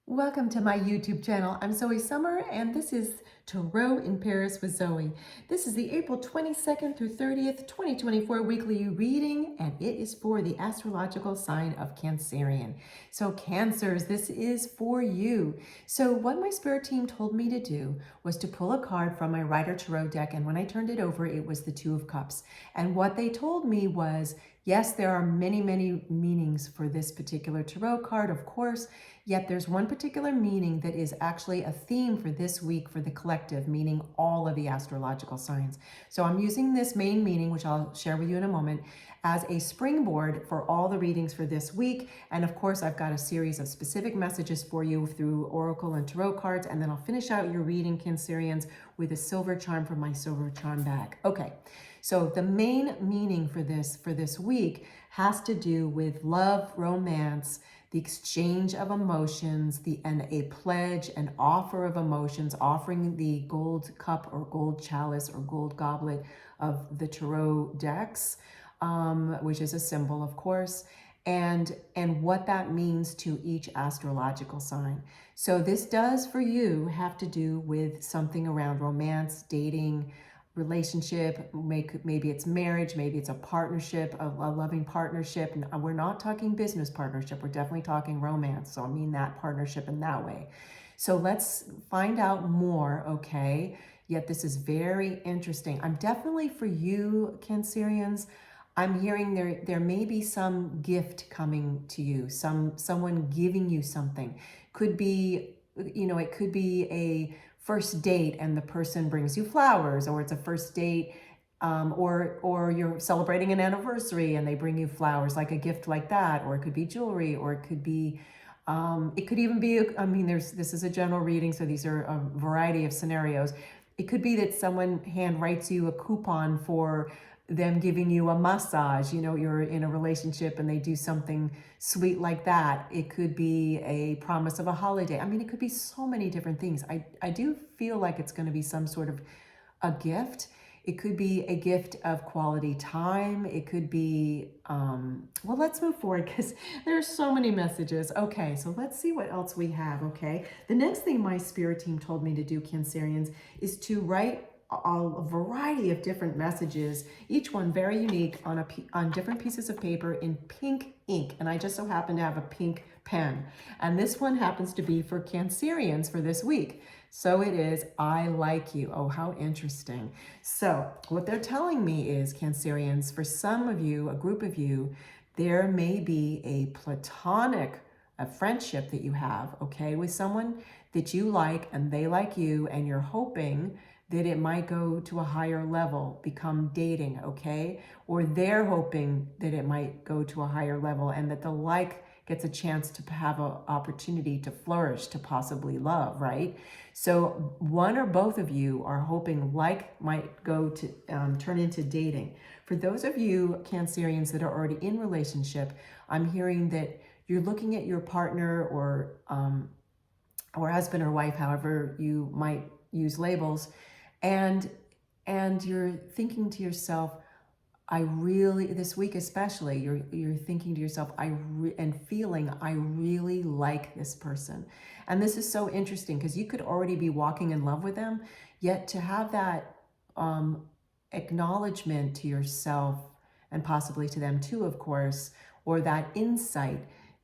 Welcome to my YouTube channel. I'm Zoe Summer, and this is Tarot in Paris with Zoe. This is the April 22nd through 30th, 2024 weekly reading, and it is for the astrological sign of Cancerian. So Cancers, this is for you. So what my spirit team told me to do was to pull a card from my Rider Tarot deck, and when I turned it over, it was the Two of Cups. And what they told me was, yes, there are many, many meanings for this particular tarot card, of course. Yet there's one particular meaning that is actually a theme for this week for the collective, meaning all of the astrological signs. So I'm using this main meaning, which I'll share with you in a moment, as a springboard for all the readings for this week. And of course, I've got a series of specific messages for you through Oracle and Tarot cards. And then I'll finish out your reading, Cancerians, with a silver charm from my silver charm bag. Okay, so the main meaning for this week has to do with love, romance, the exchange of emotions, and a pledge, an offer of emotions, offering the gold cup or gold chalice or gold goblet of the tarot decks, which is a symbol, of course, and what that means to each astrological sign. So this does for you have to do with something around romance, dating, relationship, maybe it's marriage, maybe it's a partnership, a loving partnership. And we're not talking business partnership, we're definitely talking romance. So I mean that partnership in that way. So let's find out more, okay? Yet this is very interesting. I'm definitely, for you, Cancerians, I'm hearing there may be some gift coming to you, someone giving you something. Could be, it could be a first date and the person brings you flowers, or it's a first date, or you're celebrating an anniversary and they bring you flowers, like a gift like that, or it could be jewelry, or it could even be, this is a general reading, so these are a variety of scenarios. It could be that someone hand writes you a coupon for them giving you a massage, you're in a relationship and they do something sweet like that. It could be a promise of a holiday. I mean, it could be so many different things. I do feel like it's going to be some sort of a gift. It could be a gift of quality time. It could be, well, let's move forward because there's so many messages. Okay, so let's see what else we have, okay? The next thing my spirit team told me to do, Cancerians, is to write a variety of different messages, each one very unique, on different pieces of paper in pink ink. And I just so happen to have a pink pen. And this one happens to be for Cancerians for this week. So it is, I like you. Oh, how interesting. So what they're telling me is, Cancerians, for some of you, a group of you, there may be a platonic friendship that you have, okay, with someone that you like and they like you, and you're hoping that it might go to a higher level, become dating, okay? Or they're hoping that it might go to a higher level and that the like gets a chance to have an opportunity to flourish, to possibly love, right? So one or both of you are hoping like might go to turn into dating. For those of you Cancerians that are already in relationship, I'm hearing that you're looking at your partner or husband or wife, however you might use labels, and you're thinking to yourself, this week especially, you're thinking to yourself, and feeling, I really like this person. And this is so interesting because you could already be walking in love with them, yet to have that acknowledgement to yourself, and possibly to them too, of course, or that insight,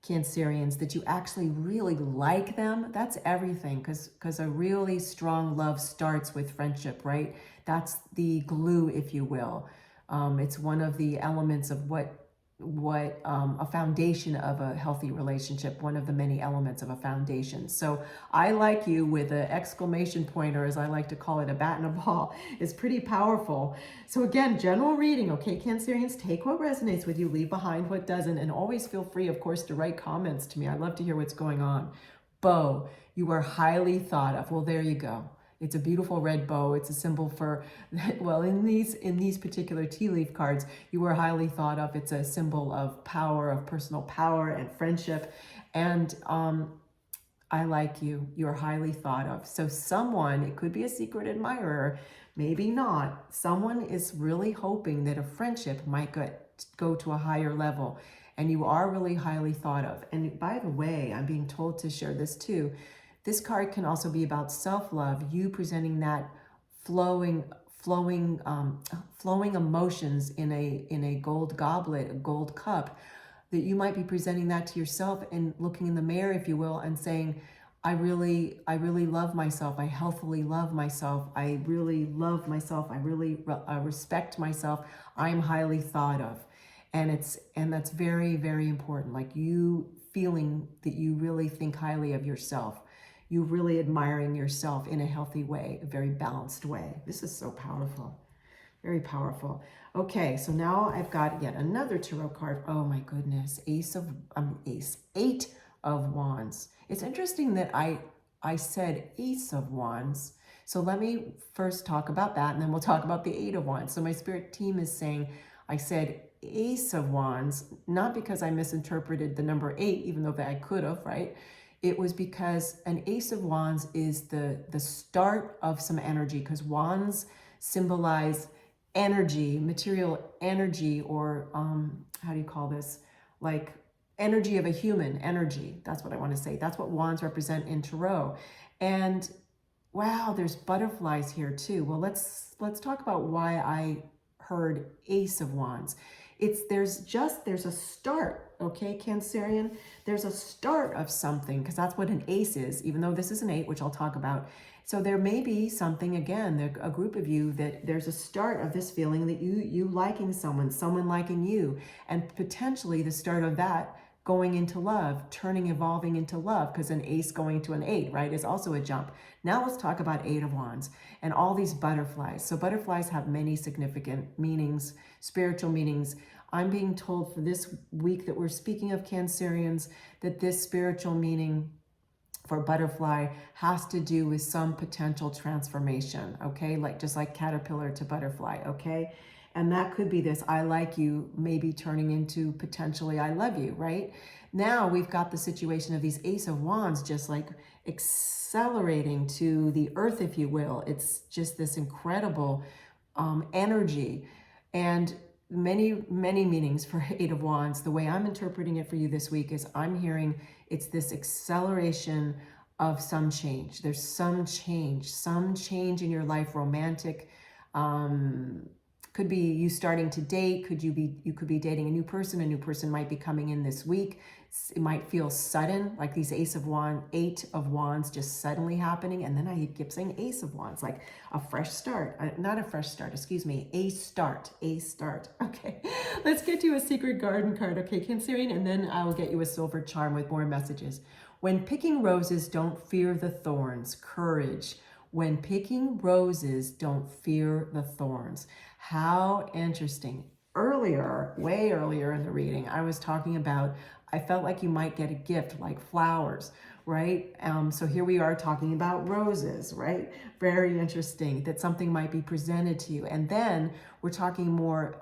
Cancerians, that you actually really like them, that's everything, because a really strong love starts with friendship, right? That's the glue, if you will. It's one of the elements of what a foundation of a healthy relationship, one of the many elements of a foundation. So I like you with an exclamation point, or as I like to call it, a bat and a ball, is pretty powerful. So again, general reading, okay, Cancerians, take what resonates with you, leave behind what doesn't, and always feel free, of course, to write comments to me. I love to hear what's going on. Bow, you are highly thought of. Well, there you go. It's a beautiful red bow. It's a symbol for, well, in these particular tea leaf cards, you were highly thought of. It's a symbol of power, of personal power and friendship. And I like you. You're highly thought of. So someone, it could be a secret admirer, maybe not. Someone is really hoping that a friendship might go to a higher level. and you are really highly thought of. And by the way, I'm being told to share this too. This card can also be about self-love, you presenting that flowing emotions in a gold goblet, a gold cup, that you might be presenting that to yourself and looking in the mirror, if you will, and saying, I really love myself. I healthily love myself. I really love myself. I really respect myself. I'm highly thought of. And that's very, very important. Like you feeling that you really think highly of yourself. You really admiring yourself in a healthy way, a very balanced way. This is so powerful. Very powerful. Okay, so now I've got yet another tarot card. Oh my goodness, Eight of Wands. It's interesting that I said Ace of Wands. So let me first talk about that, and then we'll talk about the Eight of Wands. So my spirit team is saying I said Ace of Wands, not because I misinterpreted the number 8, even though that I could have, right? It was because an Ace of Wands is the start of some energy, because wands symbolize energy, material energy, or how do you call this? Like energy of a human energy. That's what I want to say. That's what wands represent in tarot. And wow, there's butterflies here too. Well, let's talk about why I heard Ace of Wands. There's a start, okay, Cancerian? There's a start of something, because that's what an ace is, even though this is an 8, which I'll talk about. So there may be something, again, a group of you, that there's a start of this feeling that you liking someone liking you, and potentially the start of that going into love, evolving into love, because an ace going to an 8, right, is also a jump. Now let's talk about Eight of Wands and all these butterflies. So butterflies have many significant meanings, spiritual meanings. I'm being told for this week that we're speaking of Cancerians, that this spiritual meaning for butterfly has to do with some potential transformation, okay? Like just like caterpillar to butterfly, okay? And that could be this I like you maybe turning into potentially I love you, right? Now we've got the situation of these Ace of Wands just like accelerating to the earth, if you will. It's just this incredible energy. And many meanings for Eight of Wands. The way I'm interpreting it for you this week is I'm hearing it's this acceleration of some change. There's some change in your life, romantic. Could be you starting to date. You could be dating a new person might be coming in this week. It might feel sudden, like these Eight of Wands just suddenly happening. And then I keep saying Ace of Wands, like a fresh start, not a fresh start, excuse me, a start. Okay, let's get you a Secret Garden card, okay, Cancerian, and then I will get you a silver charm with more messages. When picking roses, don't fear the thorns. Courage. When picking roses, don't fear the thorns. How interesting. Way earlier in the reading, I was talking about, I felt like you might get a gift like flowers, right? So here we are talking about roses, right? Very interesting that something might be presented to you. And then we're talking more,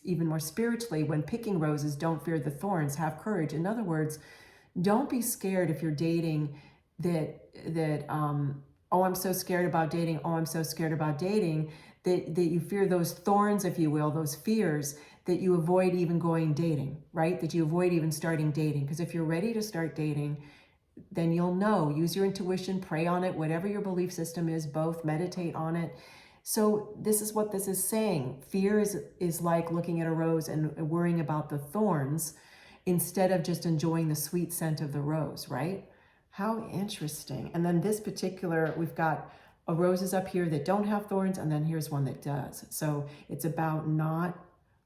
even more spiritually, when picking roses, don't fear the thorns, have courage. In other words, don't be scared if you're dating oh, I'm so scared about dating. Oh, I'm so scared about dating. That you fear those thorns, if you will, those fears, that you avoid even going dating, right? That you avoid even starting dating. Because if you're ready to start dating, then you'll know. Use your intuition, pray on it, whatever your belief system is, both meditate on it. So this is what this is saying. Fear is like looking at a rose and worrying about the thorns instead of just enjoying the sweet scent of the rose, right? How interesting. And then this particular, we've got roses up here that don't have thorns, and then here's one that does. So it's about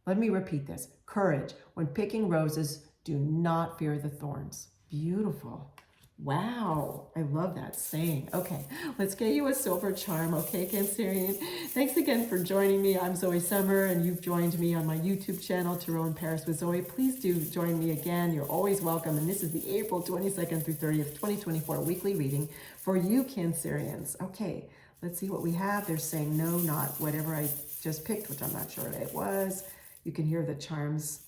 let me repeat this. Courage. When picking roses, do not fear the thorns. Beautiful. Wow, I love that saying. Okay, let's get you a silver charm, okay, Cancerian? Thanks again for joining me. I'm Zoe Summer, and you've joined me on my YouTube channel, Tarot in Paris with Zoe. Please do join me again. You're always welcome. And this is the April 22nd through 30th, 2024 weekly reading for you, Cancerians. Okay, let's see what we have. They're saying no, not whatever I just picked, which I'm not sure what it was. You can hear the charms.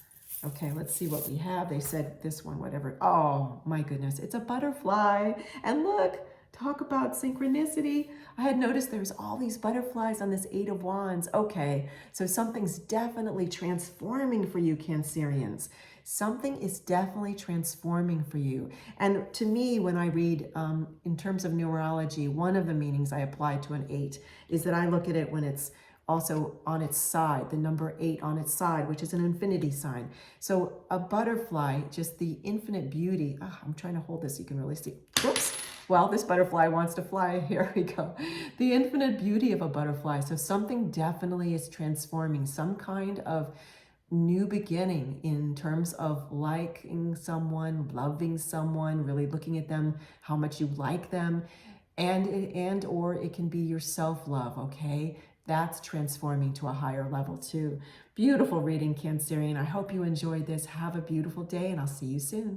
Okay, let's see what we have. They said this one, whatever. Oh, my goodness. It's a butterfly. And look, talk about synchronicity. I had noticed there's all these butterflies on this Eight of Wands. Okay, so something's definitely transforming for you, Cancerians. Something is definitely transforming for you. And to me, when I read in terms of numerology, one of the meanings I apply to an 8 is that I look at it when it's also on its side, the number 8 on its side, which is an infinity sign. So a butterfly, just the infinite beauty. Oh, I'm trying to hold this so you can really see. Whoops. Well, this butterfly wants to fly. Here we go. The infinite beauty of a butterfly. So something definitely is transforming, some kind of new beginning in terms of liking someone, loving someone, really looking at them, how much you like them, and or it can be your self-love, okay? That's transforming to a higher level too. Beautiful reading, Cancerian. I hope you enjoyed this. Have a beautiful day, and I'll see you soon.